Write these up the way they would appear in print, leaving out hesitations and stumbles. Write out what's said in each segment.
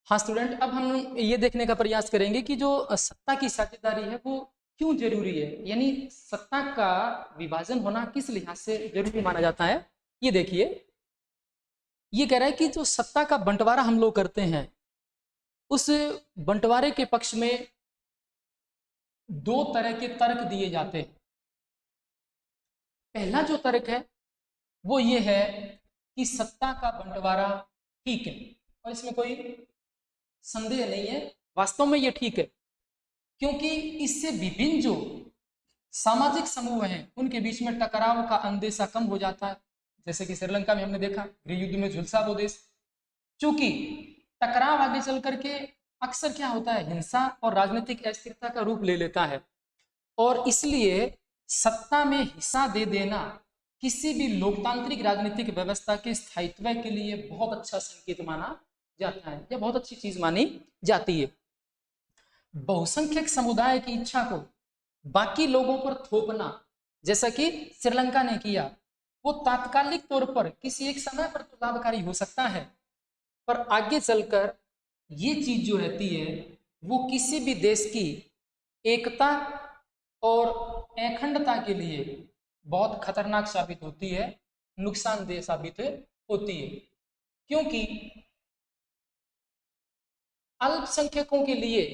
हाँ स्टूडेंट, अब हम ये देखने का प्रयास करेंगे कि जो सत्ता की साझेदारी है वो क्यों जरूरी है, यानी सत्ता का विभाजन होना किस लिहाज से जरूरी माना जाता है। ये देखिए, ये कह रहा है कि जो सत्ता का बंटवारा हम लोग करते हैं, उस बंटवारे के पक्ष में दो तरह के तर्क दिए जाते हैं। पहला जो तर्क है वो ये है कि सत्ता का बंटवारा ठीक है, और इसमें कोई संदेह नहीं है, वास्तव में ये ठीक है, क्योंकि इससे विभिन्न जो सामाजिक समूह हैं उनके बीच में टकराव का अंदेशा कम हो जाता है। जैसे कि श्रीलंका में हमने देखा, गृह युद्ध में झुलसा वो देश, चूंकि टकराव आगे चल करके अक्सर क्या होता है, हिंसा और राजनीतिक अस्थिरता का रूप ले लेता है, और इसलिए सत्ता में हिस्सा दे देना किसी भी लोकतांत्रिक राजनीतिक व्यवस्था के स्थायित्व के लिए बहुत अच्छा संकेत माना जाता है, या बहुत अच्छी चीज मानी जाती है। बहुसंख्यक समुदाय की इच्छा को बाकी लोगों पर थोपना, जैसा कि श्रीलंका ने किया, वो तात्कालिक तौर पर किसी एक समय पर तो लाभकारी हो सकता है, पर आगे चलकर ये चीज जो रहती है वो किसी भी देश की एकता और अखंडता के लिए बहुत खतरनाक साबित होती है, नुकसानदेह साबित होती है। क्योंकि अल्पसंख्यकों के लिए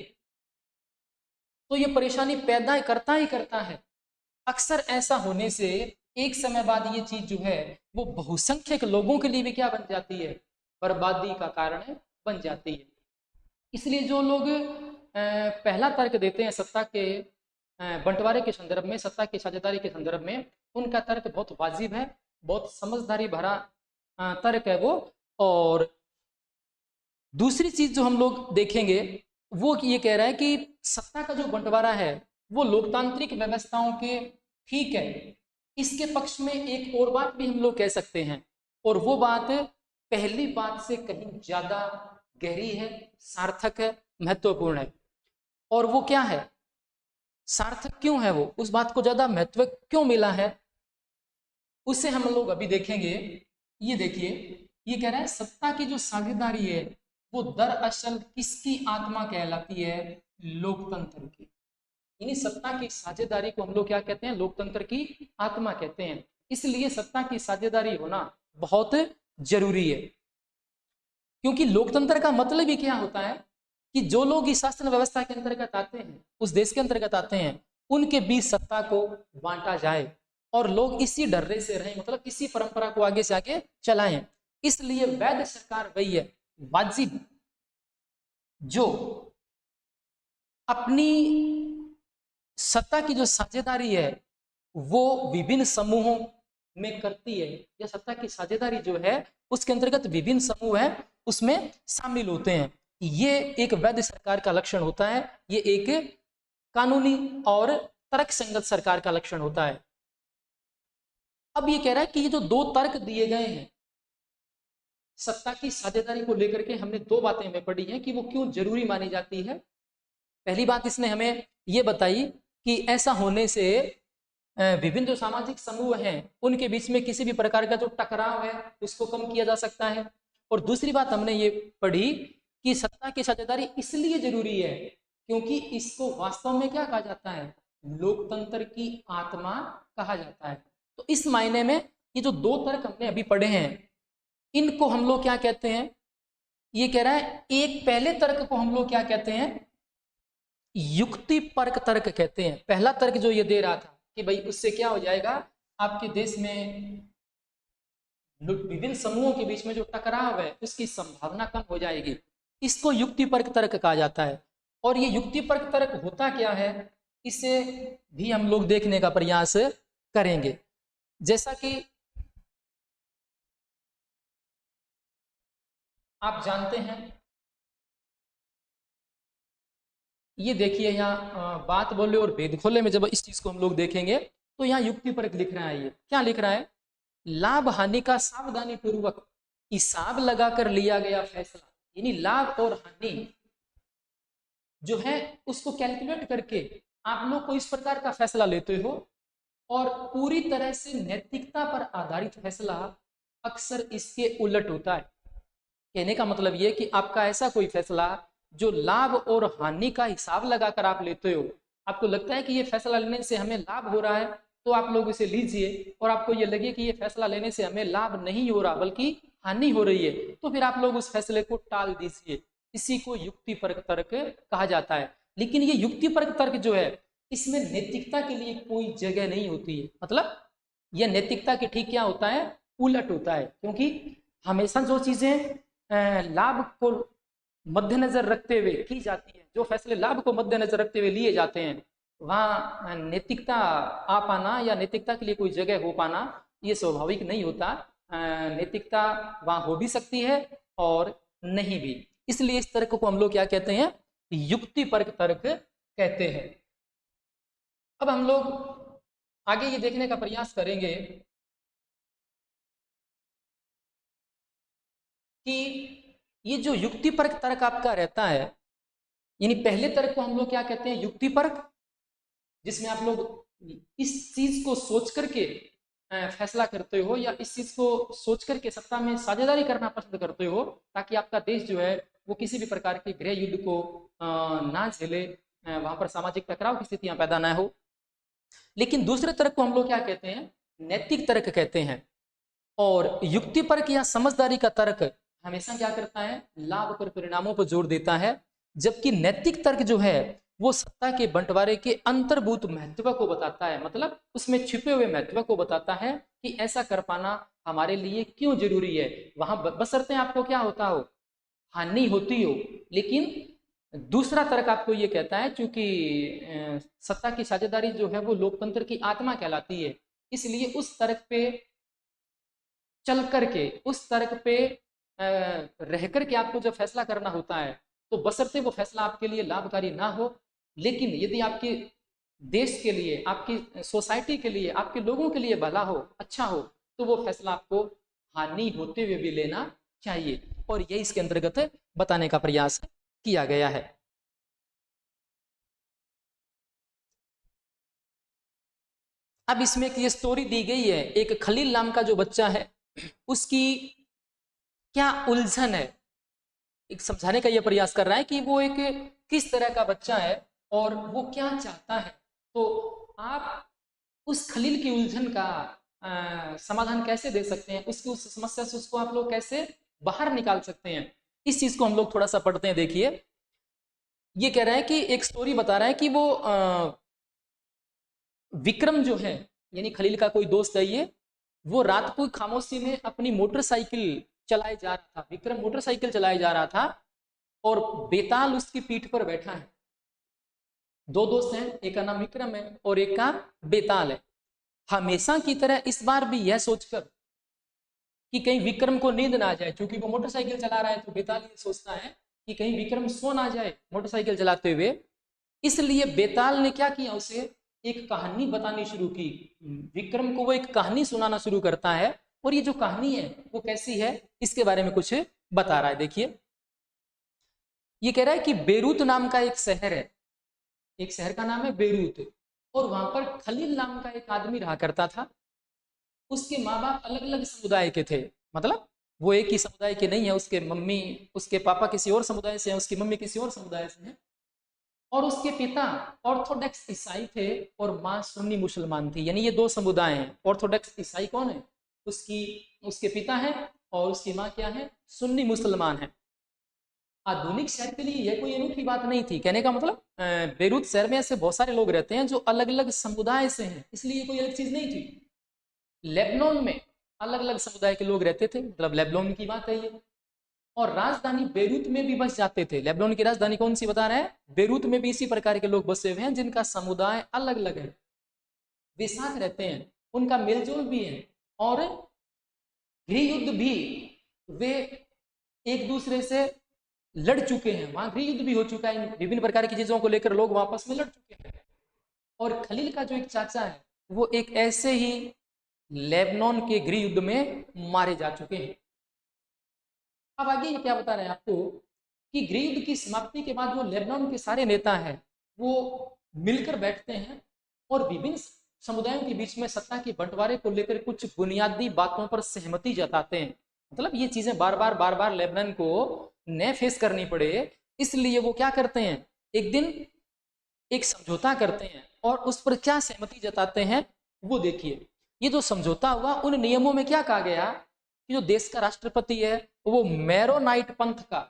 तो ये परेशानी पैदा करता ही करता है। अक्सर ऐसा होने से एक समय बाद ये चीज जो है वो बहुसंख्यक लोगों के लिए भी क्या बन जाती है, बर्बादी का कारण बन जाती है। इसलिए जो लोग पहला तर्क देते हैं सत्ता के बंटवारे के संदर्भ में, सत्ता की साझेदारी के संदर्भ में, उनका तर्क बहुत वाजिब है, बहुत समझदारी भरा तर्क है वो। और दूसरी चीज जो हम लोग देखेंगे वो ये कह रहा है कि सत्ता का जो बंटवारा है वो लोकतांत्रिक व्यवस्थाओं के ठीक है। इसके पक्ष में एक और बात भी हम लोग कह सकते हैं, और वो बात पहली बात से कहीं ज्यादा गहरी है, सार्थक है, महत्वपूर्ण है। और वो क्या है, सार्थक क्यों है, वो उस बात को ज्यादा महत्व क्यों मिला है, उसे हम लोग अभी देखेंगे। ये देखिए, ये कह रहा है सत्ता की जो साझेदारी है वो दरअसल किसकी आत्मा कहलाती है, लोकतंत्र की। यानी सत्ता की साझेदारी को हम लोग क्या कहते हैं, लोकतंत्र की आत्मा कहते हैं। इसलिए सत्ता की साझेदारी होना बहुत जरूरी है, क्योंकि लोकतंत्र का मतलब ही क्या होता है कि जो लोग इस शासन व्यवस्था के अंतर्गत आते हैं, उस देश के अंतर्गत आते हैं, उनके बीच सत्ता को बांटा जाए और लोग इसी डर्रे से रहें, मतलब इसी परंपरा को आगे से आगे चलाएं। इसलिए वैध सरकार वही है, वाजिब, जो अपनी सत्ता की जो साझेदारी है वो विभिन्न समूहों में करती है, या सत्ता की साझेदारी जो है उसके अंतर्गत विभिन्न समूह है उसमें शामिल होते हैं। ये एक वैध सरकार का लक्षण होता है, ये एक कानूनी और तर्कसंगत सरकार का लक्षण होता है। अब ये कह रहा है कि ये जो दो तर्क दिए गए हैं सत्ता की साझेदारी को लेकर के, हमने दो बातें हमें पढ़ी हैं कि वो क्यों जरूरी मानी जाती है। पहली बात इसने हमें ये बताई कि ऐसा होने से विभिन्न जो सामाजिक समूह हैं उनके बीच में किसी भी प्रकार का जो टकराव है उसको कम किया जा सकता है। और दूसरी बात हमने ये पढ़ी कि सत्ता की साझेदारी इसलिए जरूरी है क्योंकि इसको वास्तव में क्या कहा जाता है, लोकतंत्र की आत्मा कहा जाता है। तो इस मायने में ये जो दो तर्क हमने अभी पढ़े हैं इनको हम लोग क्या कहते हैं, ये कह रहा है एक पहले तर्क को हम लोग क्या कहते हैं, युक्ति परक तर्क कहते हैं। पहला तर्क जो ये दे रहा था कि भाई उससे क्या हो जाएगा, आपके देश में विभिन्न समूहों के बीच में जो टकराव है उसकी संभावना कम हो जाएगी, इसको युक्ति परक तर्क कहा जाता है। और ये युक्ति परक तर्क होता क्या है इसे भी हम लोग देखने का प्रयास करेंगे। जैसा कि आप जानते हैं, ये देखिए यहाँ बात बोले और भेद खोले में जब इस चीज को हम लोग देखेंगे तो यहाँ युक्ति परक लिख रहा है। ये क्या लिख रहा है, लाभ हानि का सावधानी पूर्वक हिसाब लगाकर लिया गया फैसला, यानी लाभ और हानि जो है उसको कैलकुलेट करके आप लोग को इस प्रकार का फैसला लेते हो, और पूरी तरह से नैतिकता पर आधारित फैसला अक्सर इसके उलट होता है। कहने का मतलब ये कि आपका ऐसा कोई फैसला जो लाभ और हानि का हिसाब लगाकर आप लेते हो, आपको लगता है कि ये फैसला लेने से हमें लाभ हो रहा है, तो आप लोग इसे लीजिए, और आपको ये लगे कि ये फैसला लेने से हमें लाभ नहीं हो रहा बल्कि हानि हो रही है, तो फिर आप लोग उस फैसले को टाल दीजिए। इसी को युक्तिपरक तर्क कहा जाता है। लेकिन ये युक्तिपरक तर्क जो है, इसमें नैतिकता के लिए कोई जगह नहीं होती है। मतलब यह नैतिकता के ठीक क्या होता है, उलट होता है। क्योंकि हमेशा जो चीजें लाभ को मद्देनजर रखते हुए की जाती है, जो फैसले लाभ को मद्देनजर रखते हुए लिए जाते हैं, वहाँ नैतिकता आ पाना या नैतिकता के लिए कोई जगह हो पाना ये स्वाभाविक नहीं होता। नैतिकता वहाँ हो भी सकती है और नहीं भी। इसलिए इस तर्क को हम लोग क्या कहते हैं, युक्तिपरक तर्क कहते हैं। अब हम लोग आगे ये देखने का प्रयास करेंगे कि ये जो युक्तिपरक तर्क आपका रहता है, यानी पहले तर्क को हम लोग क्या कहते हैं, युक्तिपरक, जिसमें आप लोग इस चीज को सोच करके फैसला करते हो, या इस चीज को सोच करके सत्ता में साझेदारी करना पसंद करते हो, ताकि आपका देश जो है वो किसी भी प्रकार के गृह युद्ध को ना झेले, वहां पर सामाजिक टकराव की स्थितियां पैदा ना हो। लेकिन दूसरे तर्क को हम लोग क्या कहते हैं, नैतिक तर्क कहते हैं। और युक्तिपरक या समझदारी का तर्क हमेशा क्या करता है, लाभ पर परिणामों पर जोर देता है, जबकि नैतिक तर्क जो है वो सत्ता के बंटवारे के अंतर्भूत महत्व को बताता है। मतलब उसमें छिपे हुए महत्व को बताता है कि ऐसा कर पाना हमारे लिए क्यों जरूरी है। वहां बशर्ते आपको क्या होता हो, हानि होती हो। लेकिन दूसरा तर्क आपको ये कहता है, चूंकि सत्ता की साझेदारी जो है वो लोकतंत्र की आत्मा कहलाती है, इसलिए उस तर्क पे चल करके, उस तर्क पे रह करके आपको जब फैसला करना होता है, तो बशर्ते वो फैसला आपके लिए लाभकारी ना हो, लेकिन यदि आपके देश के लिए, आपकी सोसाइटी के लिए, आपके लोगों के लिए भला हो, अच्छा हो, तो वो फैसला आपको हानि होते हुए भी लेना चाहिए। और यही इसके अंतर्गत बताने का प्रयास किया गया है। अब इसमें एक ये स्टोरी दी गई है, एक खलील नाम का जो बच्चा है, उसकी क्या उलझन है, एक समझाने का यह प्रयास कर रहा है कि वो एक किस तरह का बच्चा है और वो क्या चाहता है। तो आप उस खलील की उलझन का समाधान कैसे दे सकते हैं, उसकी उस समस्या से उसको आप लोग कैसे बाहर निकाल सकते हैं, इस चीज को हम लोग थोड़ा सा पढ़ते हैं। देखिए, ये कह रहा है कि एक स्टोरी बता रहा है कि वो विक्रम जो है, यानी खलील का कोई दोस्त है ये, वो रात को खामोशी में अपनी मोटरसाइकिल चलाए जा रहा था। विक्रम मोटरसाइकिल चलाए जा रहा था और बेताल उसकी पीठ पर बैठा है। दो दोस्त हैं, एक का नाम विक्रम है और एक का बेताल है। हमेशा की तरह इस बार भी यह सोचकर कि कहीं विक्रम को नींद ना आ जाए, क्योंकि वो मोटरसाइकिल चला रहा है, तो बेताल ये सोचता है कि कहीं विक्रम सो ना जाए मोटरसाइकिल चलाते हुए, इसलिए बेताल ने क्या किया, उसे एक कहानी बतानी शुरू की। विक्रम को वो एक कहानी सुनाना शुरू करता है, और ये जो कहानी है वो कैसी है, इसके बारे में कुछ बता रहा है। देखिए, ये कह रहा है कि बेरूत नाम का एक शहर है, एक शहर का नाम है बेरूत, और वहां पर खलील नाम का एक आदमी रहा करता था। उसके माँ बाप अलग अलग समुदाय के थे, मतलब वो एक ही समुदाय के नहीं है, उसके मम्मी, उसके पापा किसी और समुदाय से हैं, उसकी मम्मी किसी और समुदाय से हैं, और उसके पिता ऑर्थोडॉक्स ईसाई थे और माँ सुन्नी मुसलमान थी। यानी ये दो समुदाय हैं। ऑर्थोडॉक्स ईसाई कौन है, उसकी, उसके पिता है, और उसकी माँ क्या है, सुन्नी मुसलमान है। आधुनिक शहर के लिए यह कोई अनूठी बात नहीं थी। कहने का मतलब बेरूत शहर में ऐसे बहुत सारे लोग रहते हैं जो अलग अलग समुदाय से हैं, इसलिए कोई अलग चीज नहीं थी। लेबनान में अलग अलग समुदाय के लोग रहते थे, मतलब लेबनान की बात है ये। और राजधानी बेरूत में भी बस जाते थे। लेबनान की राजधानी कौन सी बता रहे हैं, बेरूत में भी इसी प्रकार के लोग बसे हुए हैं जिनका समुदाय अलग अलग है, वे साथ रहते हैं, उनका मेलजोल भी है, और गृह युद्ध भी वे एक दूसरे से लड़ चुके हैं। वहां गृह युद्ध भी हो चुका है, विभिन्न प्रकार की चीजों को लेकर लोग आपस में लड़ चुके हैं। और खलील का जो एक चाचा है, वो एक ऐसे ही लेबनान के गृह युद्ध में मारे जा चुके हैं। अब आगे ये क्या बता रहे हैं आपको कि गृह युद्ध की समाप्ति के बाद वो लेबनान के सारे नेता हैं, वो मिलकर बैठते हैं और विभिन्न समुदायों के बीच में सत्ता के बंटवारे को लेकर कुछ बुनियादी बातों पर सहमति जताते हैं। मतलब ये चीजें बार बार लेबनान को न फेस करनी पड़े, इसलिए वो क्या करते हैं, एक दिन एक समझौता करते हैं और उस पर क्या सहमति जताते हैं वो देखिए। ये जो समझौता हुआ, उन नियमों में क्या कहा गया कि जो देश का राष्ट्रपति है वो मैरोनाइट पंथ का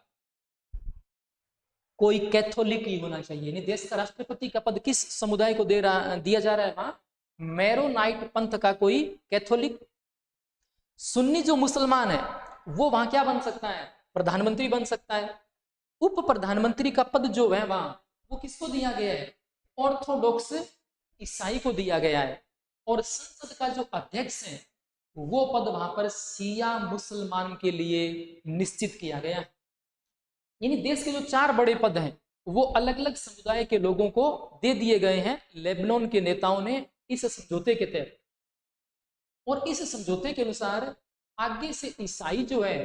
कोई कैथोलिक ही होना चाहिए। यानी देश का राष्ट्रपति का पद किस समुदाय को दिया जा रहा है वहां, मैरोनाइट पंथ का कोई कैथोलिक। सुन्नी जो मुसलमान है वो वहां क्या बन सकता है, प्रधानमंत्री बन सकता है। उप प्रधानमंत्री का पद जो है वहां वो किसको दिया गया है, ऑर्थोडॉक्स ईसाई को दिया गया है। और संसद का जो अध्यक्ष है वो पद वहां पर शिया मुसलमान के लिए निश्चित किया गया है। यानी देश के जो 4 बड़े पद हैं वो अलग अलग समुदाय के लोगों को दे दिए गए हैं लेबनान के नेताओं ने इस समझौते के तहत। और इस समझौते के अनुसार आगे से ईसाई जो है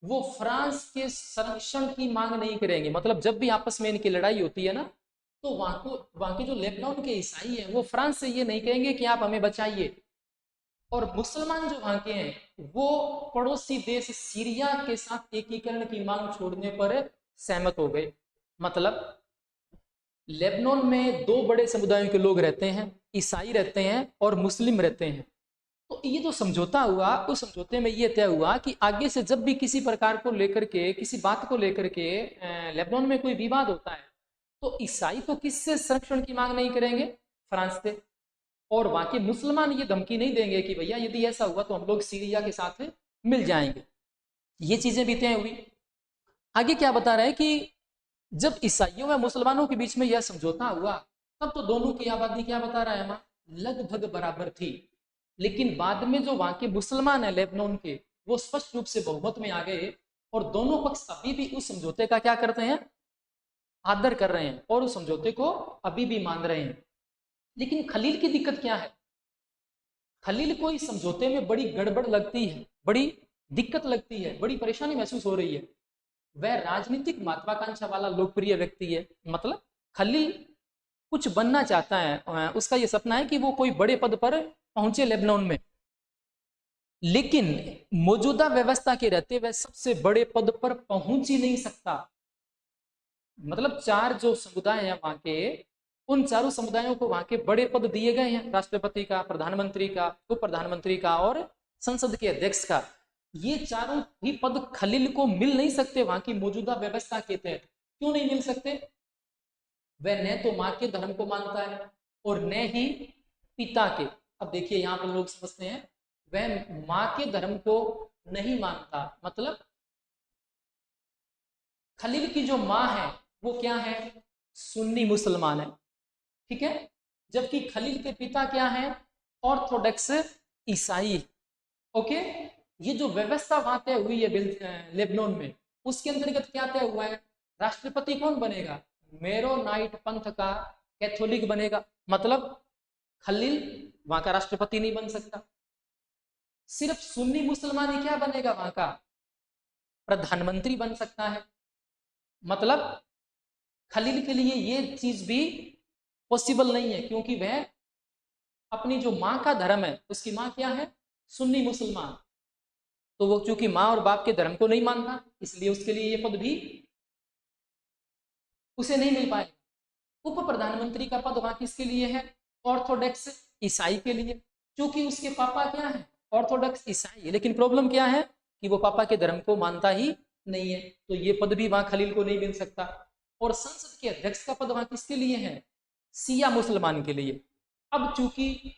वो फ्रांस के संरक्षण की मांग नहीं करेंगे। मतलब जब भी आपस में इनकी लड़ाई होती है ना, तो वहां के जो लेबनान के ईसाई हैं वो फ्रांस से ये नहीं कहेंगे कि आप हमें बचाइए। और मुसलमान जो वहां के हैं वो पड़ोसी देश सीरिया के साथ एकीकरण की मांग छोड़ने पर सहमत हो गए। मतलब लेबनान में 2 बड़े समुदायों के लोग रहते हैं, ईसाई रहते हैं और मुस्लिम रहते हैं। तो ये जो समझौता हुआ, उस समझौते में ये तय हुआ कि आगे से जब भी किसी प्रकार को लेकर के, किसी बात को लेकर के लेबनान में कोई विवाद होता है, तो ईसाई तो किससे संरक्षण की मांग नहीं करेंगे, फ्रांस से। और वहां के मुसलमान ये धमकी नहीं देंगे कि भैया यदि ऐसा हुआ तो हम लोग सीरिया के साथ मिल जाएंगे। ये चीजें भी तय हुई। आगे क्या बता रहे हैं कि जब ईसाइयों व मुसलमानों के बीच में यह समझौता हुआ, तब तो दोनों की आबादी क्या बता रहा है वहां, लगभग बराबर थी। लेकिन बाद में जो वहां के मुसलमान है लेबनान के, वो स्पष्ट रूप से बहुमत में आ गए और दोनों पक्ष अभी भी उस समझौते का क्या करते हैं, आदर कर रहे हैं और उस समझौते को अभी भी मान रहे हैं। लेकिन खलील की दिक्कत क्या है, खलील को इस समझौते में बड़ी गड़बड़ लगती है, बड़ी दिक्कत लगती है, बड़ी परेशानी महसूस हो रही है। वह राजनीतिक महत्वाकांक्षा वाला लोकप्रिय व्यक्ति है। मतलब खलील कुछ बनना चाहता है, उसका यह सपना है कि वो कोई बड़े पद पर पहुंचे लेबनान में। लेकिन मौजूदा व्यवस्था के रहते वह सबसे बड़े पद पर पहुंच ही नहीं सकता। मतलब 4 जो समुदाय हैं वहां के, उन चारों समुदायों को वहां के बड़े पद दिए गए हैं, राष्ट्रपति का, प्रधानमंत्री का, उप प्रधानमंत्री का और संसद के अध्यक्ष का। ये चारों भी पद खलील को मिल नहीं सकते वहां की मौजूदा व्यवस्था के तहत। क्यों नहीं मिल सकते, वह न तो मां के धर्म को मानता है और न ही पिता के। अब देखिए यहां पर लोग समझते हैं वह मां के धर्म को नहीं मानता, मतलब खलील की जो मां है वो क्या है, सुन्नी मुसलमान है, ठीक है। जबकि खलील के पिता क्या है, ऑर्थोडॉक्स ईसाई। ओके, ये जो व्यवस्था वहां तय हुई है लेबनान में, उसके अंतर्गत क्या तय हुआ है, राष्ट्रपति कौन बनेगा, मेरोनाइट पंथ का कैथोलिक बनेगा। मतलब खलील वहां का राष्ट्रपति नहीं बन सकता। सिर्फ सुन्नी मुसलमान ही क्या बनेगा, वहां का प्रधानमंत्री बन सकता है। मतलब खलील के लिए ये चीज भी पॉसिबल नहीं है, क्योंकि वह अपनी जो मां का धर्म है, उसकी मां क्या है, सुन्नी मुसलमान, तो वो चूंकि मां और बाप के धर्म को नहीं मानता, इसलिए उसके लिए ये पद भी उसे नहीं मिल पाएगा। उप प्रधानमंत्री का पद वहां किसके लिए है, ऑर्थोडॉक्स ईसाई के लिए, क्योंकि उसके पापा क्या है, ऑर्थोडॉक्स ईसाई। लेकिन प्रॉब्लम क्या है कि वो पापा के धर्म को मानता ही नहीं है, तो ये पद भी वहां खलील को नहीं मिल सकता। और संसद के अध्यक्ष का पद वहां किसके लिए है, सिया मुसलमान के लिए। अब चूंकि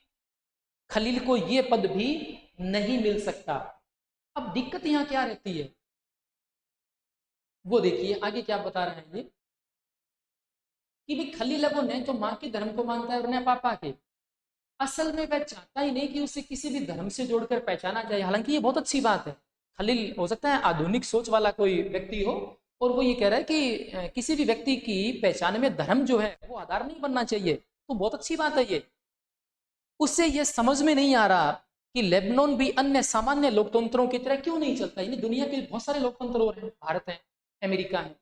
खलील को ये पद भी नहीं मिल सकता, अब दिक्कत यहां क्या रहती है वो देखिए आगे क्या बता रहे हैं ये, कि भाई खलील वो न तो मां के धर्म को मानता है और न पापा के। असल में वह चाहता ही नहीं कि उसे किसी भी धर्म से जोड़कर पहचाना जाए। हालांकि ये बहुत अच्छी बात है, खलील हो सकता है आधुनिक सोच वाला कोई व्यक्ति हो और वो ये कह रहा है कि किसी भी व्यक्ति की पहचान में धर्म जो है वो आधार नहीं बनना चाहिए, तो बहुत अच्छी बात है ये। उससे ये समझ में नहीं आ रहा कि लेबनान भी अन्य सामान्य लोकतंत्रों की तरह क्यों नहीं चलता। यानी दुनिया के बहुत सारे लोकतंत्र और हैं, भारत है, अमेरिका है,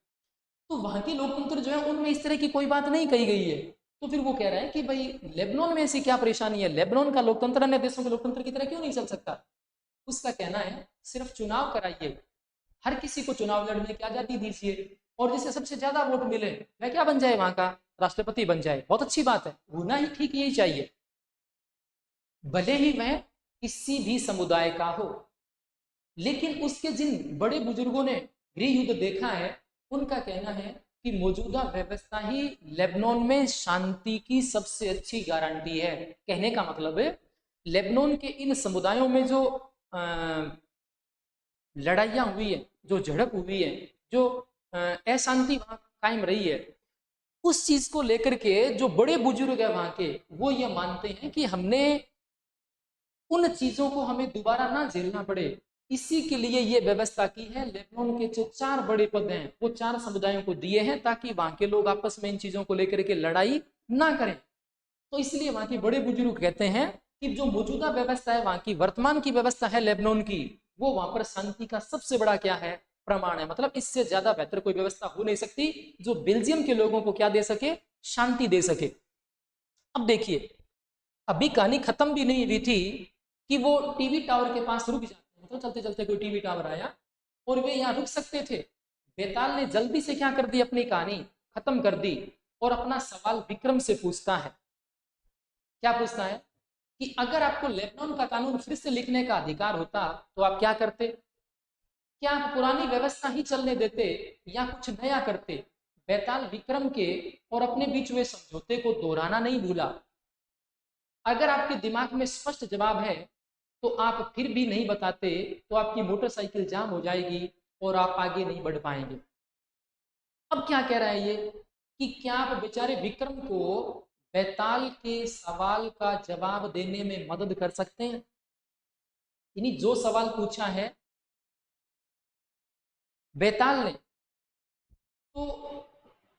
तो वहां के लोकतंत्र जो है उनमें इस तरह की कोई बात नहीं कही गई है। तो फिर वो कह रहा है कि भाई लेबनान में ऐसी क्या परेशानी है, लेबनान का लोकतंत्र अन्य देशों के लोकतंत्र की तरह क्यों नहीं चल सकता। उसका कहना है सिर्फ चुनाव कराइए, हर किसी को चुनाव लड़ने की आजादी दीजिए, और जिसे सबसे ज्यादा वोट मिले वह क्या बन जाए, वहां का राष्ट्रपति बन जाए। बहुत अच्छी बात है, होना ही ठीक यही चाहिए, भले ही वह किसी भी समुदाय का हो। लेकिन उसके जिन बड़े बुजुर्गों ने गृह युद्ध देखा है, उनका कहना है कि मौजूदा व्यवस्था ही लेबनान में शांति की सबसे अच्छी गारंटी है। कहने का मतलब है लेबनान के इन समुदायों में जो लड़ाइयाँ हुई है, जो झड़प हुई है, जो अशांति वहां कायम रही है, उस चीज को लेकर के जो बड़े बुजुर्ग है वहां के, वो ये मानते हैं कि हमने उन चीजों को हमें दोबारा ना झेलना पड़े, इसी के लिए ये व्यवस्था की है। लेबनान के जो 4 बड़े पद हैं वो 4 समुदायों को दिए हैं, ताकि वहां के लोग आपस में इन चीजों को लेकर के लड़ाई ना करें। तो इसलिए वहां के बड़े बुजुर्ग कहते हैं कि जो मौजूदा व्यवस्था है, वहां की वर्तमान की व्यवस्था है लेबनान की, वो वहां पर शांति का सबसे बड़ा क्या है, प्रमाण है। मतलब इससे ज्यादा बेहतर कोई व्यवस्था हो नहीं सकती जो बेल्जियम के लोगों को क्या दे सके, शांति दे सके। अब देखिए, अभी कहानी खत्म भी नहीं हुई थी कि वो टीवी टावर के पास रुक जाते, मतलब चलते चलते कोई टीवी टावर आया और वे यहाँ रुक सकते थे। बेताल ने जल्दी से क्या कर दी, अपनी कहानी खत्म कर दी और अपना सवाल विक्रम से पूछता है। क्या पूछता है कि अगर आपको लेबनान का कानून फिर से लिखने का अधिकार होता तो आप क्या करते, क्या आप पुरानी व्यवस्था ही चलने देते या कुछ नया करते। बेताल विक्रम के और अपने बीच हुए समझौते को दोहराना नहीं भूला। अगर आपके दिमाग में स्पष्ट जवाब है तो आप फिर भी नहीं बताते तो आपकी मोटरसाइकिल जाम हो जाएगी और आप आगे नहीं बढ़ पाएंगे। अब क्या कह रहा है ये कि क्या आप बेचारे विक्रम को बेताल के सवाल का जवाब देने में मदद कर सकते हैं। यानी जो सवाल पूछा है बेताल ने, तो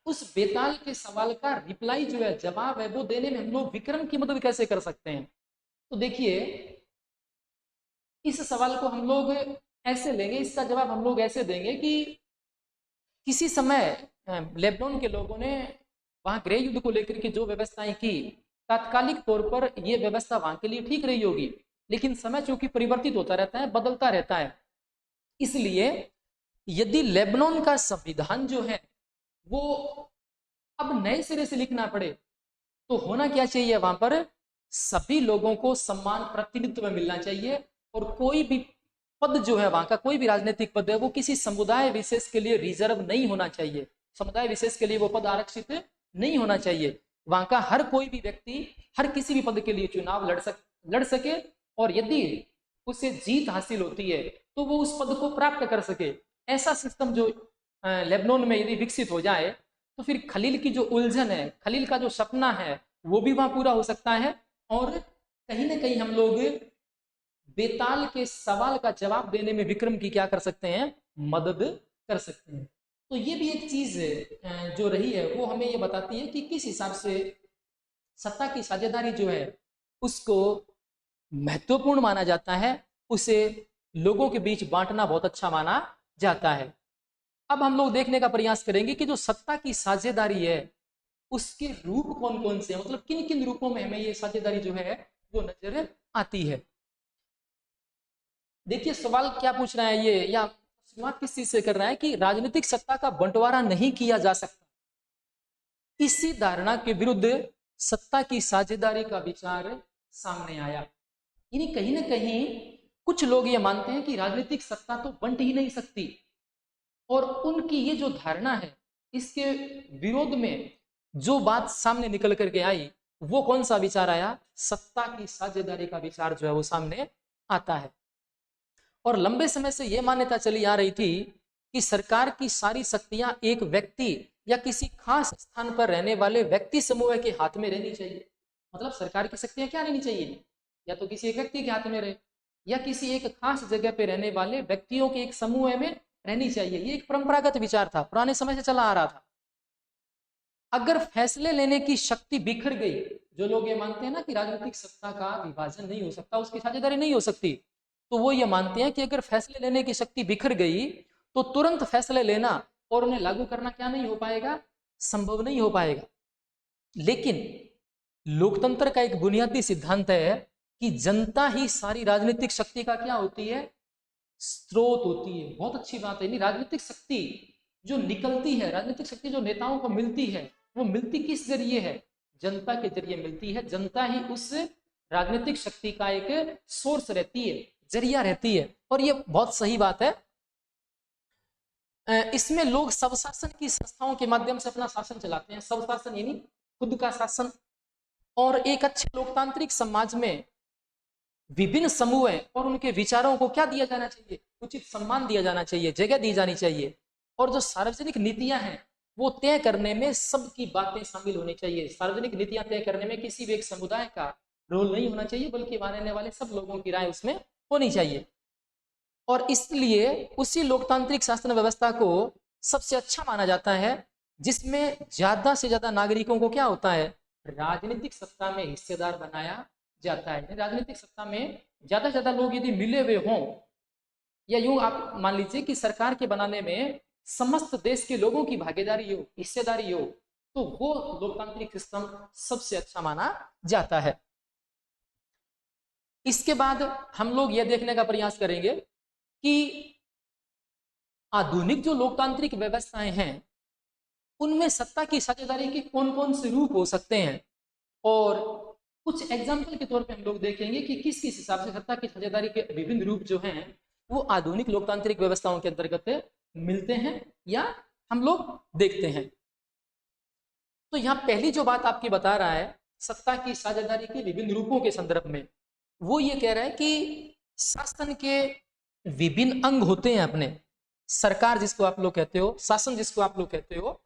उस बेताल के सवाल का रिप्लाई जो है, जवाब है, वो देने में हम लोग विक्रम की मदद कैसे कर सकते हैं। तो देखिए, इस सवाल को हम लोग ऐसे लेंगे, इसका जवाब हम लोग ऐसे देंगे कि किसी समय लेबनान के लोगों ने वहां गृह युद्ध को लेकर के जो व्यवस्थाएं की, तात्कालिक तौर पर यह व्यवस्था वहां के लिए ठीक रही होगी, लेकिन समय चूंकि परिवर्तित होता रहता है, बदलता रहता है, इसलिए यदि लेबनान का संविधान जो है वो अब नए सिरे से लिखना पड़े तो होना क्या चाहिए, वहां पर सभी लोगों को समान प्रतिनिधित्व मिलना चाहिए और कोई भी पद जो है, वहां का कोई भी राजनीतिक पद है, वो किसी समुदाय विशेष के लिए रिजर्व नहीं होना चाहिए। समुदाय विशेष के लिए वो पद आरक्षित नहीं होना चाहिए। वहां का हर कोई भी व्यक्ति हर किसी भी पद के लिए चुनाव लड़ सके और यदि उसे जीत हासिल होती है तो वो उस पद को प्राप्त कर सके। ऐसा सिस्टम जो लेबनान में यदि विकसित हो जाए तो फिर खलील की जो उलझन है, खलील का जो सपना है, वो भी वहां पूरा हो सकता है और कहीं ना कहीं हम लोग बेताल के सवाल का जवाब देने में विक्रम की क्या कर सकते हैं, मदद कर सकते हैं। तो ये भी एक चीज जो रही है वो हमें ये बताती है कि किस हिसाब से सत्ता की साझेदारी जो है उसको महत्वपूर्ण माना जाता है, उसे लोगों के बीच बांटना बहुत अच्छा माना जाता है। अब हम लोग देखने का प्रयास करेंगे कि जो सत्ता की साझेदारी है उसके रूप कौन कौन से हैं, मतलब किन किन रूपों में हमें ये साझेदारी जो है वो नजर आती है। देखिए सवाल क्या पूछ रहा है ये, या शुरुआत किस चीज से कर रहा है कि राजनीतिक सत्ता का बंटवारा नहीं किया जा सकता, इसी धारणा के विरुद्ध सत्ता की साझेदारी का विचार सामने आया। यानी कहीं ना कहीं कुछ लोग ये मानते हैं कि राजनीतिक सत्ता तो बंट ही नहीं सकती, और उनकी ये जो धारणा है इसके विरोध में जो बात सामने निकल करके आई वो कौन सा विचार आया, सत्ता की साझेदारी का विचार जो है वो सामने आता है। और लंबे समय से यह मान्यता चली आ रही थी कि सरकार की सारी शक्तियां एक व्यक्ति या किसी खास स्थान पर रहने वाले व्यक्ति समूह के हाथ में रहनी चाहिए। मतलब सरकार की शक्तियां क्या रहनी चाहिए, या तो किसी एक व्यक्ति के हाथ में रहे या किसी एक खास जगह पे रहने वाले व्यक्तियों के एक समूह में रहनी चाहिए। ये एक परंपरागत विचार था, पुराने समय से चला आ रहा था। अगर फैसले लेने की शक्ति बिखर गई, जो लोग ये मानते हैं ना कि राजनीतिक सत्ता का विभाजन नहीं हो सकता, उसकी साझेदारी नहीं हो सकती, तो वो ये मानते हैं कि अगर फैसले लेने की शक्ति बिखर गई तो तुरंत फैसले लेना और उन्हें लागू करना क्या नहीं हो पाएगा, संभव नहीं हो पाएगा। लेकिन लोकतंत्र का एक बुनियादी सिद्धांत है कि जनता ही सारी राजनीतिक शक्ति का क्या होती है, स्रोत होती है। बहुत अच्छी बात है। नहीं, राजनीतिक शक्ति जो निकलती है, राजनीतिक शक्ति जो नेताओं को मिलती है, वो मिलती किस जरिए है, जनता के जरिए मिलती है। जनता ही उस राजनीतिक शक्ति का एक सोर्स रहती है, जरिया रहती है। और ये बहुत सही बात है। इसमें लोग सब शासन की संस्थाओं के माध्यम से अपना शासन चलाते हैं। सब शासन यानी खुद का शासन। और एक अच्छे लोकतांत्रिक समाज में विभिन्न समूह और उनके विचारों को क्या दिया जाना चाहिए, उचित सम्मान दिया जाना चाहिए, जगह दी जानी चाहिए। और जो सार्वजनिक नीतियां हैं वो तय करने में सबकी बातें शामिल होनी चाहिए। सार्वजनिक नीतियां तय करने में किसी भी एक समुदाय का रोल नहीं होना चाहिए, बल्कि मानने वाले सब लोगों की राय उसमें होनी चाहिए। और इसलिए उसी लोकतांत्रिक शासन व्यवस्था को सबसे अच्छा माना जाता है जिसमें ज्यादा से ज्यादा नागरिकों को क्या होता है, राजनीतिक सत्ता में हिस्सेदार बनाया जाता है। राजनीतिक सत्ता में ज्यादा से ज्यादा लोग यदि मिले हुए हों, या यूं आप मान लीजिए कि सरकार के बनाने में समस्त देश के लोगों की भागीदारी हो, हिस्सेदारी हो, तो वो लोकतांत्रिक सिस्टम सबसे अच्छा माना जाता है। इसके बाद हम लोग यह देखने का प्रयास करेंगे कि आधुनिक जो लोकतांत्रिक व्यवस्थाएं हैं उनमें सत्ता की साझेदारी के कौन कौन से रूप हो सकते हैं, और कुछ एग्जाम्पल के तौर पे हम लोग देखेंगे कि किस किस हिसाब से सत्ता की साझेदारी के विभिन्न रूप जो हैं वो आधुनिक लोकतांत्रिक व्यवस्थाओं के अंतर्गत मिलते हैं या हम लोग देखते हैं। तो यहाँ पहली जो बात आपकी बता रहा है सत्ता की साझेदारी के विभिन्न रूपों के संदर्भ में, वो ये कह रहा है कि शासन के विभिन्न अंग होते हैं अपने। सरकार जिसको आप लोग कहते हो, शासन जिसको आप लोग कहते हो,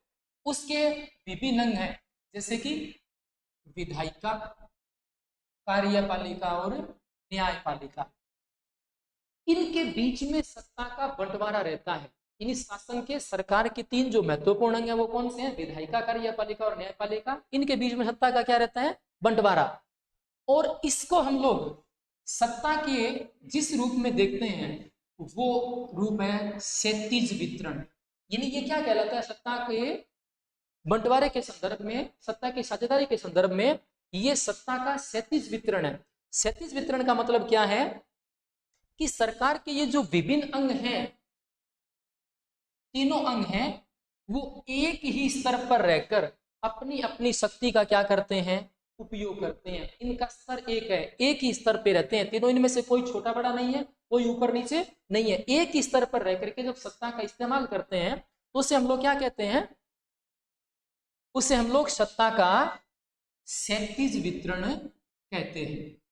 उसके विभिन्न अंग हैं, जैसे कि विधायिका, कार्यपालिका और न्यायपालिका। इनके बीच में सत्ता का बंटवारा रहता है। इन शासन के, सरकार के तीन जो महत्वपूर्ण अंग है वो कौन से हैं, विधायिका, कार्यपालिका और न्यायपालिका। इनके बीच में सत्ता का क्या रहता है, बंटवारा। और इसको हम लोग सत्ता के जिस रूप में देखते हैं वो रूप है क्षैतिज वितरण। यानी ये क्या कहलाता है, सत्ता के बंटवारे के संदर्भ में, सत्ता की साझेदारी के संदर्भ में ये सत्ता का क्षैतिज वितरण है। क्षैतिज वितरण का मतलब क्या है कि सरकार के ये जो विभिन्न अंग हैं, तीनों अंग हैं, वो एक ही स्तर पर रहकर अपनी अपनी शक्ति का क्या करते हैं, उपयोग करते हैं। इनका स्तर एक है, एक ही स्तर पे रहते हैं तीनों। इनमें से कोई छोटा बड़ा नहीं है, कोई ऊपर नीचे नहीं है। एक ही स्तर पर रह करके जब सत्ता का इस्तेमाल करते हैं तो उसे हम लोग क्या कहते हैं, उसे हम लोग सत्ता का क्षैतिज वितरण कहते हैं।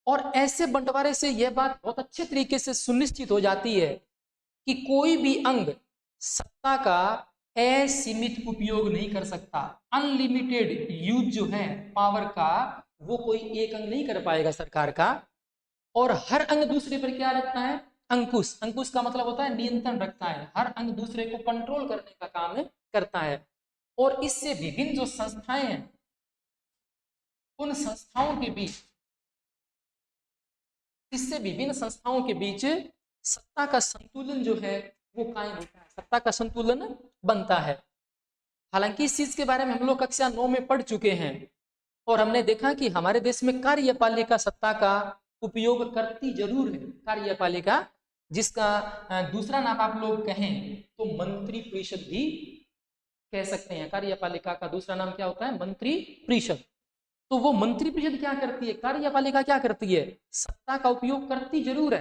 और ऐसे बंटवारे से यह बात बहुत अच्छे तरीके से सुनिश्चित हो जाती है कि कोई भी अंग सत्ता का असीमित उपयोग नहीं कर सकता। अनलिमिटेड यूज जो है पावर का, वो कोई एक अंग नहीं कर पाएगा सरकार का। और हर अंग दूसरे पर क्या रखता है, अंकुश। अंकुश का मतलब होता है नियंत्रण रखता है। हर अंग दूसरे को कंट्रोल करने का काम करता है। और इससे विभिन्न जो संस्थाएं हैं, उन संस्थाओं के बीच, इससे विभिन्न संस्थाओं के बीच सत्ता का संतुलन जो है वो कायम होता है, सत्ता का संतुलन बनता है। हालांकि इस चीज के बारे में हम लोग कक्षा 9 में पढ़ चुके हैं और हमने देखा कि हमारे देश में कार्यपालिका सत्ता का उपयोग करती जरूर है। कार्यपालिका, जिसका दूसरा नाम आप लोग कहें तो मंत्री परिषद भी कह सकते हैं। कार्यपालिका का दूसरा नाम क्या होता है, मंत्री परिषद। तो वो मंत्री परिषद क्या करती है, कार्यपालिका क्या करती है, सत्ता का उपयोग करती जरूर है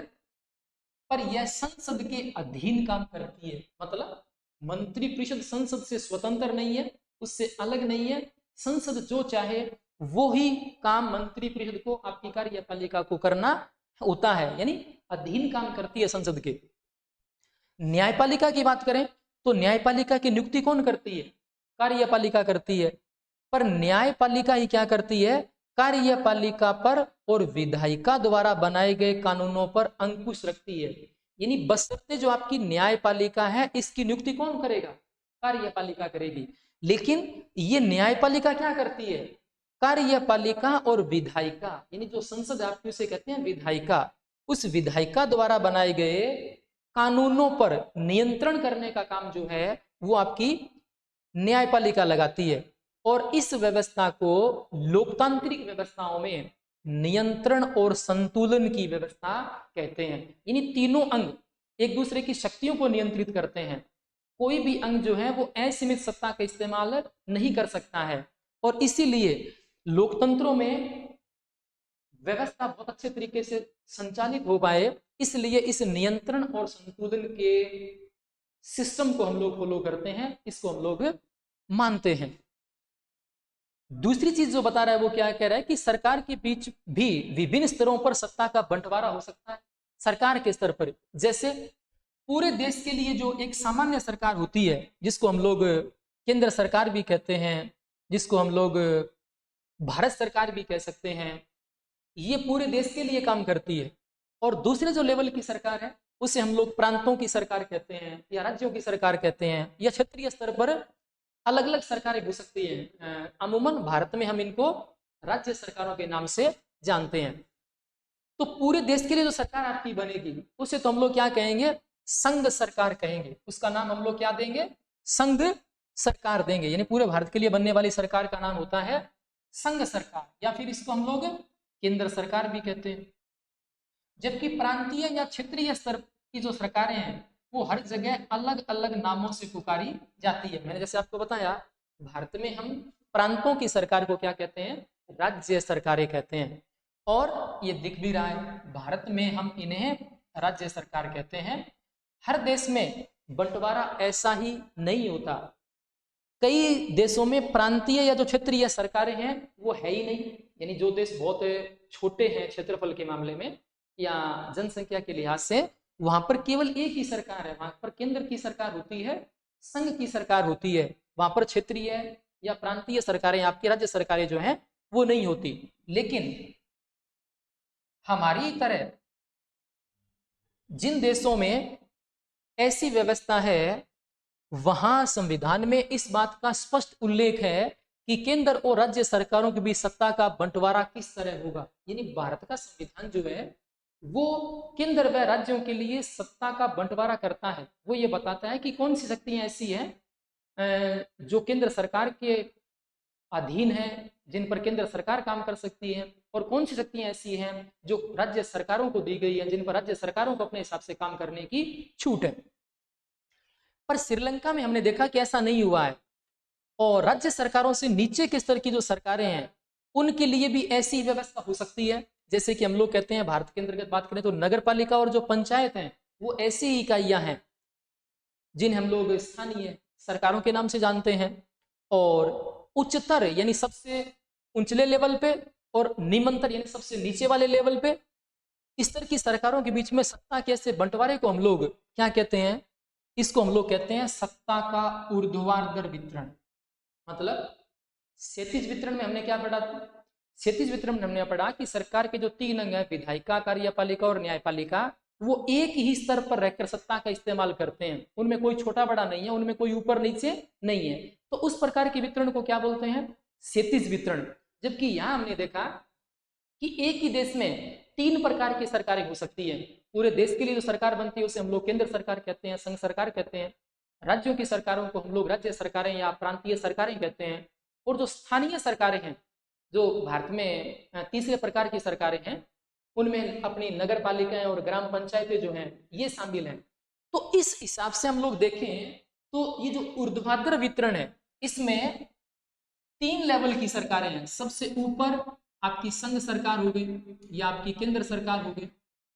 पर यह संसद के अधीन काम करती है। मतलब मंत्री परिषद संसद से स्वतंत्र नहीं है, उससे अलग नहीं है। संसद जो चाहे वो ही काम मंत्री परिषद को, आपकी कार्यपालिका को करना होता है, यानी अधीन काम करती है संसद के। न्यायपालिका की बात करें तो न्यायपालिका की नियुक्ति कौन करती है, कार्यपालिका करती है। पर न्यायपालिका ही क्या करती है, कार्यपालिका पर और विधायिका द्वारा बनाए गए कानूनों पर अंकुश रखती है। यानी बशर्ते जो आपकी न्यायपालिका है इसकी नियुक्ति कौन करेगा, कार्यपालिका करेगी। लेकिन ये न्यायपालिका क्या करती है, कार्यपालिका और विधायिका, यानी जो संसद आपकी उसे कहते हैं विधायिका, उस विधायिका द्वारा बनाए गए कानूनों पर नियंत्रण करने का काम जो है वो आपकी न्यायपालिका लगाती है। और इस व्यवस्था को लोकतांत्रिक व्यवस्थाओं में नियंत्रण और संतुलन की व्यवस्था कहते हैं। यानी तीनों अंग एक दूसरे की शक्तियों को नियंत्रित करते हैं। कोई भी अंग जो है वो असीमित सत्ता का इस्तेमाल नहीं कर सकता है, और इसीलिए लोकतंत्रों में व्यवस्था बहुत अच्छे तरीके से संचालित हो पाए, इसलिए इस नियंत्रण और संतुलन के सिस्टम को हम लोग फॉलो करते हैं, इसको हम लोग मानते हैं। दूसरी चीज जो बता रहा है वो क्या कह रहा है कि सरकार के बीच भी विभिन्न स्तरों पर सत्ता का बंटवारा हो सकता है। सरकार के स्तर पर जैसे पूरे देश के लिए जो एक सामान्य सरकार होती है, जिसको हम लोग केंद्र सरकार भी कहते हैं, जिसको हम लोग भारत सरकार भी कह सकते हैं, ये पूरे देश के लिए काम करती है। और दूसरे जो लेवल की सरकार है उसे हम लोग प्रांतों की सरकार कहते हैं, या राज्यों की सरकार कहते हैं, या क्षेत्रीय स्तर पर अलग अलग सरकारें हो सकती हैं। अमूमन भारत में हम इनको राज्य सरकारों के नाम से जानते हैं। तो पूरे देश के लिए जो सरकार आपकी बनेगी उसे तो हम लोग क्या कहेंगे, संघ सरकार कहेंगे। उसका नाम हम लोग क्या देंगे, संघ सरकार देंगे। यानी पूरे भारत के लिए बनने वाली सरकार का नाम होता है संघ सरकार, या फिर इसको हम लोग केंद्र सरकार भी कहते हैं। जबकि प्रांतीय या क्षेत्रीय स्तर की जो सरकारें हैं वो हर जगह अलग अलग नामों से पुकारी जाती है। मैंने जैसे आपको बताया, भारत में हम प्रांतों की सरकार को क्या कहते हैं, राज्य सरकारें कहते हैं। और ये दिख भी रहा है, भारत में हम इन्हें राज्य सरकार कहते हैं। हर देश में बंटवारा ऐसा ही नहीं होता। कई देशों में प्रांतीय या जो क्षेत्रीय सरकारें हैं वो है ही नहीं। यानी जो देश बहुत छोटे हैं क्षेत्रफल के मामले में या जनसंख्या के लिहाज से, वहां पर केवल एक ही सरकार है, वहां पर केंद्र की सरकार होती है, संघ की सरकार होती है। वहां पर क्षेत्रीय या प्रांतीय सरकारें, आपकी राज्य सरकारें जो हैं वो नहीं होती। लेकिन हमारी तरह जिन देशों में ऐसी व्यवस्था है वहां संविधान में इस बात का स्पष्ट उल्लेख है कि केंद्र और राज्य सरकारों के बीच सत्ता का बंटवारा किस तरह होगा। यानी भारत का संविधान जो है वो केंद्र व राज्यों के लिए सत्ता का बंटवारा करता है। वो ये बताता है कि कौन सी शक्तियां ऐसी हैं जो केंद्र सरकार के अधीन है, जिन पर केंद्र सरकार काम कर सकती है, और कौन सी शक्तियां ऐसी हैं जो राज्य सरकारों को दी गई है, जिन पर राज्य सरकारों को अपने हिसाब से काम करने की छूट है। पर श्रीलंका में हमने देखा कि ऐसा नहीं हुआ है, और राज्य सरकारों से नीचे के स्तर की जो सरकारें हैं उनके लिए भी ऐसी व्यवस्था हो सकती है। जैसे कि हम लोग कहते हैं, भारत के अंतर्गत बात करें तो नगर पालिका और जो पंचायत हैं वो ऐसी इकाइयां हैं जिन्हें हम लोग स्थानीय सरकारों के नाम से जानते हैं। और उच्चतर यानी सबसे ऊंचले लेवल पे और निम्नतर यानी सबसे नीचे वाले लेवल पे स्तर की सरकारों के बीच में सत्ता के ऐसे बंटवारे को हम लोग क्या कहते हैं, इसको हम लोग कहते हैं सत्ता का ऊर्ध्वाधर वितरण। मतलब क्षैतिज वितरण में हमने क्या पढ़ा था, क्षैतिज वितरण में हमने पढ़ा कि सरकार के जो तीन अंग है, विधायिका, कार्यपालिका और न्यायपालिका, वो एक ही स्तर पर रहकर सत्ता का इस्तेमाल करते हैं। उनमें कोई छोटा बड़ा नहीं है, उनमें कोई ऊपर नीचे नहीं है। तो उस प्रकार के वितरण को क्या बोलते हैं, क्षैतिज वितरण। जबकि यहां हमने देखा कि एक ही देश में तीन प्रकार की सरकारें हो सकती है। पूरे देश के लिए जो सरकार बनती है उसे हम लोग केंद्र सरकार कहते हैं, संघ सरकार कहते हैं। राज्यों की सरकारों को हम लोग राज्य सरकारें या प्रांतीय सरकारें कहते हैं। और जो स्थानीय सरकारें हैं, जो भारत में तीसरे प्रकार की सरकारें हैं, उनमें अपनी नगर पालिकाएं और ग्राम पंचायतें जो हैं ये शामिल हैं। तो इस हिसाब से हम लोग देखें तो ये जो ऊर्ध्वाधर वितरण है इसमें तीन लेवल की सरकारें हैं। सबसे ऊपर आपकी संघ सरकार हो गई या आपकी केंद्र सरकार हो गई।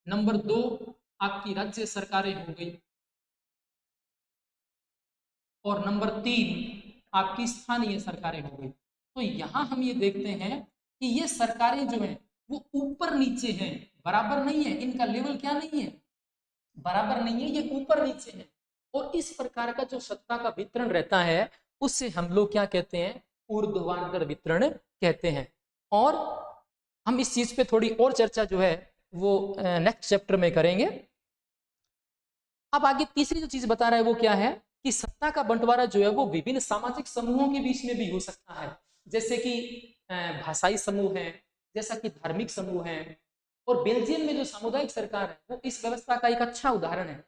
नंबर 2 आपकी राज्य सरकारें हो गई, और नंबर 3 आपकी स्थानीय सरकारें हो गई। तो यहां हम ये देखते हैं कि ये सरकारें जो हैं वो ऊपर नीचे हैं, बराबर नहीं है। इनका लेवल क्या नहीं है, बराबर नहीं है, ये ऊपर नीचे है। और इस प्रकार का जो सत्ता का वितरण रहता है उससे हम लोग क्या कहते हैं, ऊर्ध्वाधर वितरण कहते हैं। और हम इस चीज पे थोड़ी और चर्चा जो है वो नेक्स्ट चैप्टर में करेंगे। अब आगे तीसरी जो चीज बता रहा है वो क्या है कि सत्ता का बंटवारा जो है वो विभिन्न सामाजिक समूहों के बीच में भी हो सकता है। जैसे कि भाषाई समूह है, जैसा कि धार्मिक समूह है। और बेल्जियम में जो सामुदायिक सरकार है वो इस व्यवस्था का एक अच्छा उदाहरण है।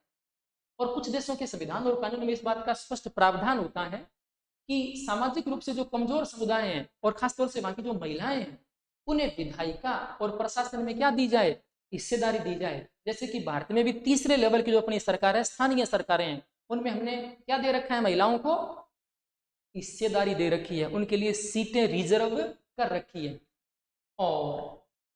और कुछ देशों के संविधान और कानून में इस बात का स्पष्ट प्रावधान होता है कि सामाजिक रूप से जो कमजोर समुदाय हैं और खासतौर से वहां की जो महिलाएं हैं उन्हें विधायिका और प्रशासन में क्या दी जाए, हिस्सेदारी दी जाए। जैसे कि भारत में भी तीसरे लेवल की जो अपनी सरकार है, स्थानीय सरकारें हैं, उनमें हमने क्या दे रखा है, महिलाओं को हिस्सेदारी दे रखी है, उनके लिए सीटें रिजर्व कर रखी है। और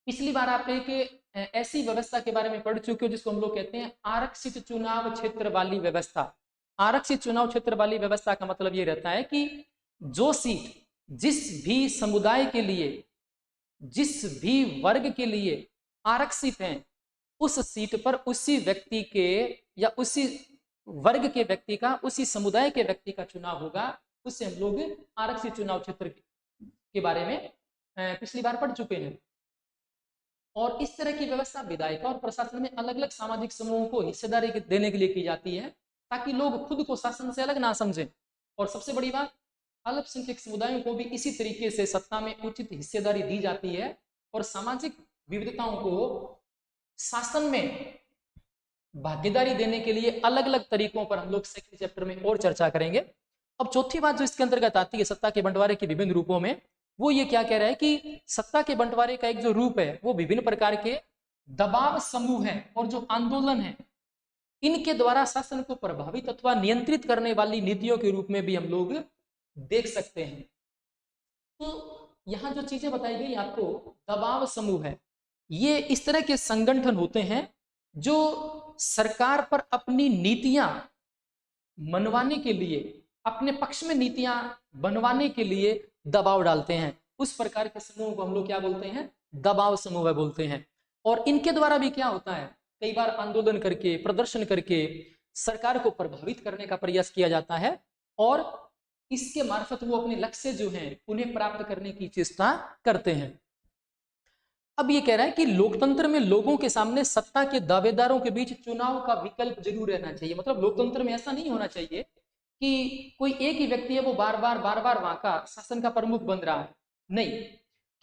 पिछली बार आप एक ऐसी व्यवस्था के बारे में पढ़ चुके हो जिसको हम लोग कहते हैं आरक्षित चुनाव क्षेत्र वाली व्यवस्था। आरक्षित चुनाव क्षेत्र वाली व्यवस्था का मतलब ये रहता है कि जो सीट जिस भी समुदाय के लिए, जिस भी वर्ग के लिए आरक्षित है, उस सीट पर उसी व्यक्ति के या उसी वर्ग के व्यक्ति का, उसी समुदाय के व्यक्ति का चुनाव होगा। उससे हम लोग आरक्षित चुनाव क्षेत्र के बारे में पिछली बार पढ़ चुके हैं। और इस तरह की व्यवस्था विधायिका और प्रशासन में अलग अलग सामाजिक समूहों को हिस्सेदारी देने के लिए की जाती है, ताकि लोग खुद को शासन से अलग ना समझें। और सबसे बड़ी बात, अल्पसंख्यक समुदायों को भी इसी तरीके से सत्ता में उचित हिस्सेदारी दी जाती है और सामाजिक विविधताओं को शासन में भागीदारी देने के लिए अलग अलग तरीकों पर हम लोग सेकंड चैप्टर में और चर्चा करेंगे। अब चौथी बात जो इसके अंतर्गत आती है सत्ता के बंटवारे के विभिन्न रूपों में, वो ये क्या कह रहा है कि सत्ता के बंटवारे का एक जो रूप है वो विभिन्न प्रकार के दबाव समूह है और जो आंदोलन है, इनके द्वारा शासन को प्रभावित अथवा नियंत्रित करने वाली नीतियों के रूप में भी हम लोग देख सकते हैं। तो यहां जो चीजें बताई गई आपको, दबाव समूह है, ये इस तरह के संगठन होते हैं जो सरकार पर अपनी नीतियां मनवाने के लिए, अपने पक्ष में नीतियां बनवाने के लिए दबाव डालते हैं। उस प्रकार के समूह को हम लोग क्या बोलते हैं, दबाव समूह बोलते हैं। और इनके द्वारा भी क्या होता है, कई बार आंदोलन करके, प्रदर्शन करके सरकार को प्रभावित करने का प्रयास किया जाता है और इसके मार्फत वो अपने लक्ष्य जो हैं उन्हें प्राप्त करने की चेष्टा करते हैं। अब ये कह रहा है कि लोकतंत्र में लोगों के सामने सत्ता के दावेदारों के बीच चुनाव का विकल्प जरूर रहना चाहिए। मतलब लोकतंत्र में ऐसा नहीं होना चाहिए कि कोई एक ही व्यक्ति है वो बार बार वहां का शासन का प्रमुख बन रहा है। नहीं,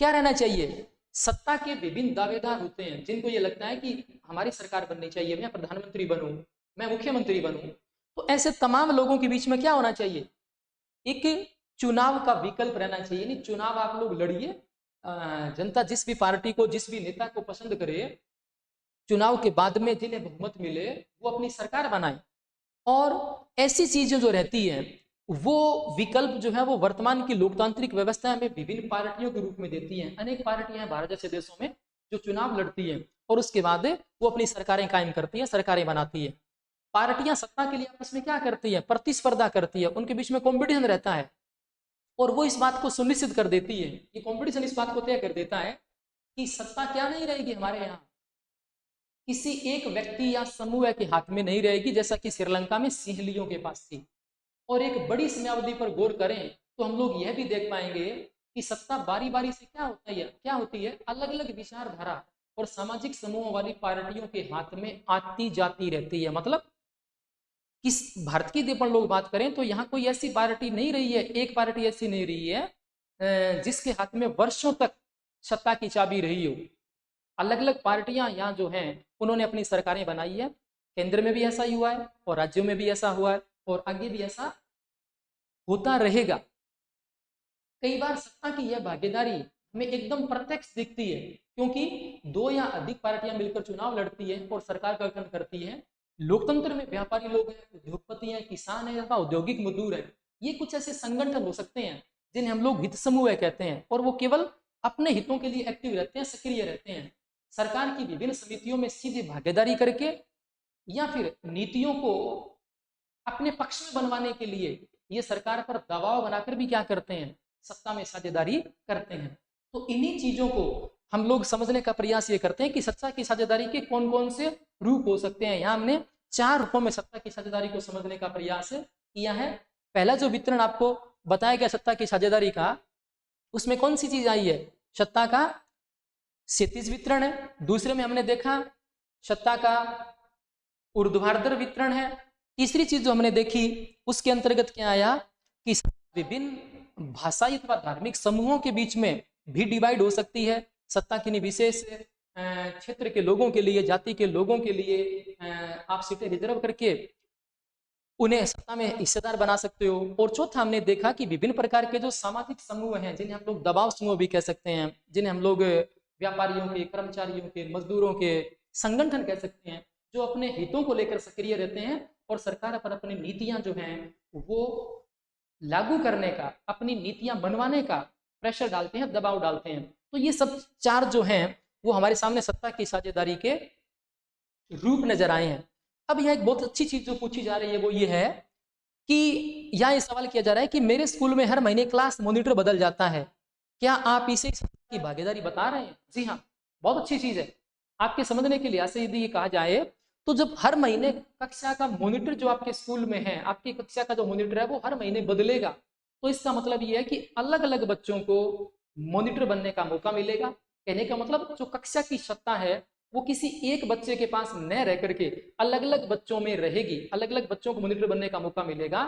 क्या रहना चाहिए, सत्ता के विभिन्न दावेदार होते हैं जिनको ये लगता है कि हमारी सरकार बननी चाहिए, मैं प्रधानमंत्री बनूं, मैं मुख्यमंत्री बनूं। तो ऐसे तमाम लोगों के बीच में क्या होना चाहिए, एक चुनाव का विकल्प रहना चाहिए। नहीं, चुनाव आप लोग लड़िए, जनता जिस भी पार्टी को, जिस भी नेता को पसंद करे, चुनाव के बाद में जिन्हें बहुमत मिले वो अपनी सरकार बनाए। और ऐसी चीजें जो रहती हैं वो विकल्प जो है वो वर्तमान की लोकतांत्रिक व्यवस्था में विभिन्न पार्टियों के रूप में देती हैं। अनेक पार्टियां हैं भारत जैसे देशों में जो चुनाव लड़ती हैं और उसके बाद वो अपनी सरकारें कायम करती हैं, सरकारें बनाती है। पार्टियां सत्ता के लिए आपस में क्या करती है, प्रतिस्पर्धा करती है, उनके बीच में कॉम्पिटिशन रहता है और वो इस बात को सुनिश्चित कर देती है, ये कंपटीशन इस बात को तय कर देता है कि सत्ता क्या नहीं रहेगी हमारे यहाँ, किसी एक व्यक्ति या समूह के हाथ में नहीं रहेगी, जैसा कि श्रीलंका में सिंहलियों के पास थी। और एक बड़ी समयावधि पर गौर करें तो हम लोग यह भी देख पाएंगे कि सत्ता बारी बारी से क्या होती है, अलग अलग विचारधारा और सामाजिक समूहों वाली पार्टियों के हाथ में आती जाती रहती है। मतलब किस भारत की अपन लोग बात करें तो यहाँ कोई ऐसी पार्टी नहीं रही है, एक पार्टी ऐसी नहीं रही है जिसके हाथ में वर्षों तक सत्ता की चाबी रही हो। अलग अलग पार्टियां यहाँ जो हैं उन्होंने अपनी सरकारें बनाई है, केंद्र में भी ऐसा ही हुआ है और राज्यों में भी ऐसा हुआ है और आगे भी ऐसा होता रहेगा। कई बार सत्ता की यह भागीदारी हमें एकदम प्रत्यक्ष दिखती है, क्योंकि दो या अधिक पार्टियां मिलकर चुनाव लड़ती है और सरकार का गठन करती है। लोकतंत्र में व्यापारी लोग हैं, उद्योगपति हैं, किसान हैं अथवा औद्योगिक मजदूर हैं, ये कुछ ऐसे संगठन हो सकते हैं जिन्हें हम लोग हित समूह कहते हैं और वो केवल अपने हितों के लिए एक्टिव रहते हैं, सक्रिय रहते हैं। सरकार की विभिन्न समितियों में सीधे भागीदारी करके या फिर नीतियों को अपने पक्ष में बनवाने के लिए ये सरकार पर दबाव बनाकर भी क्या करते हैं, सत्ता में साझेदारी करते हैं। तो इन्हीं चीजों को हम लोग समझने का प्रयास ये करते हैं कि सत्ता की साझेदारी के कौन कौन से रूप हो सकते हैं। यहाँ हमने 4 रूपों में सत्ता की साझेदारी को समझने का प्रयास किया है। पहला जो वितरण आपको बताया गया सत्ता की साझेदारी का, उसमें कौन सी चीज आई है, सत्ता का क्षैतिज वितरण है। दूसरे में हमने देखा सत्ता का ऊर्ध्वाधर वितरण है। तीसरी चीज जो हमने देखी उसके अंतर्गत क्या आया कि विभिन्न भाषाई अथवा धार्मिक समूहों के बीच में भी डिवाइड हो सकती है। सत्ता की विशेष क्षेत्र के लोगों के लिए, जाति के लोगों के लिए आप सीटें रिजर्व करके उन्हें सत्ता में हिस्सेदार बना सकते हो। और चौथा, हमने देखा कि विभिन्न प्रकार के जो सामाजिक समूह हैं, जिन्हें हम लोग दबाव समूह भी कह सकते हैं, जिन्हें हम लोग व्यापारियों के, कर्मचारियों के, मजदूरों के संगठन कह सकते हैं, जो अपने हितों को लेकर सक्रिय रहते हैं और सरकार पर अपनी नीतियां जो हैं वो लागू करने का, अपनी नीतियां बनवाने का प्रेशर डालते हैं, दबाव डालते हैं। तो ये सब चार जो हैं वो हमारे सामने सत्ता की साझेदारी के रूप नजर आए हैं। अब यह एक बहुत अच्छी चीज जो पूछी जा रही है वो ये है कि यहाँ ये सवाल किया जा रहा है कि मेरे स्कूल में हर महीने क्लास मॉनिटर बदल जाता है, क्या आप इसे की भागीदारी बता रहे हैं? जी हाँ, बहुत अच्छी चीज है। आपके समझने के लिहाज से यदि ये कहा जाए तो जब हर महीने कक्षा का मॉनिटर जो आपके स्कूल में है, आपकी कक्षा का जो मॉनिटर है वो हर महीने बदलेगा, तो इसका मतलब ये है कि अलग अलग बच्चों को मॉनिटर बनने का मौका मिलेगा। कहने का मतलब जो कक्षा की सत्ता है वो किसी एक बच्चे के पास न रह करके अलग अलग बच्चों में रहेगी, अलग अलग बच्चों को मॉनिटर बनने का मौका मिलेगा।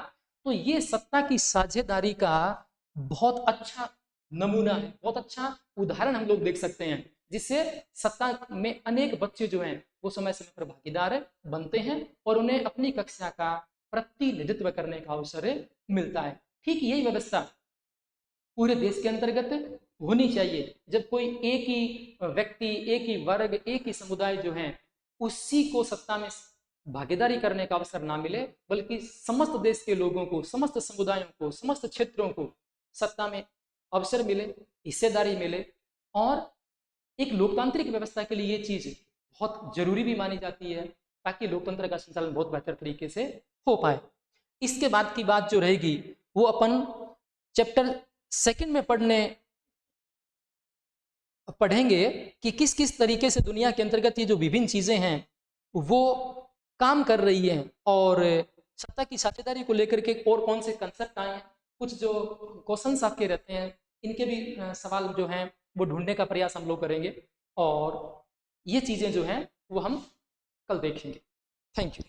तो ये सत्ता की साझेदारी का बहुत अच्छा नमूना है, बहुत अच्छा उदाहरण हम लोग देख सकते हैं, जिससे सत्ता में अनेक बच्चे जो हैं वो समय समय पर भागीदार बनते हैं और उन्हें अपनी कक्षा का प्रतिनिधित्व करने का अवसर मिलता है। ठीक यही व्यवस्था पूरे देश के अंतर्गत होनी चाहिए। जब कोई एक ही व्यक्ति, एक ही वर्ग, एक ही समुदाय जो है उसी को सत्ता में भागीदारी करने का अवसर ना मिले, बल्कि समस्त देश के लोगों को, समस्त समुदायों को, समस्त क्षेत्रों को सत्ता में अवसर मिले, हिस्सेदारी मिले। और एक लोकतांत्रिक व्यवस्था के लिए ये चीज बहुत जरूरी भी मानी जाती है, ताकि लोकतंत्र का संचालन बहुत बेहतर तरीके से हो पाए। इसके बाद की बात जो रहेगी वो अपन चैप्टर सेकंड में पढ़ेंगे कि किस किस तरीके से दुनिया के अंतर्गत ये जो विभिन्न चीजें हैं वो काम कर रही हैं, और सत्ता की साझेदारी को लेकर के और कौन से कंसेप्ट आए हैं, कुछ जो क्वेश्चंस आपके रहते हैं, इनके भी सवाल जो हैं वो ढूंढने का प्रयास हम लोग करेंगे, और ये चीजें जो हैं वो हम कल देखेंगे। Thank you.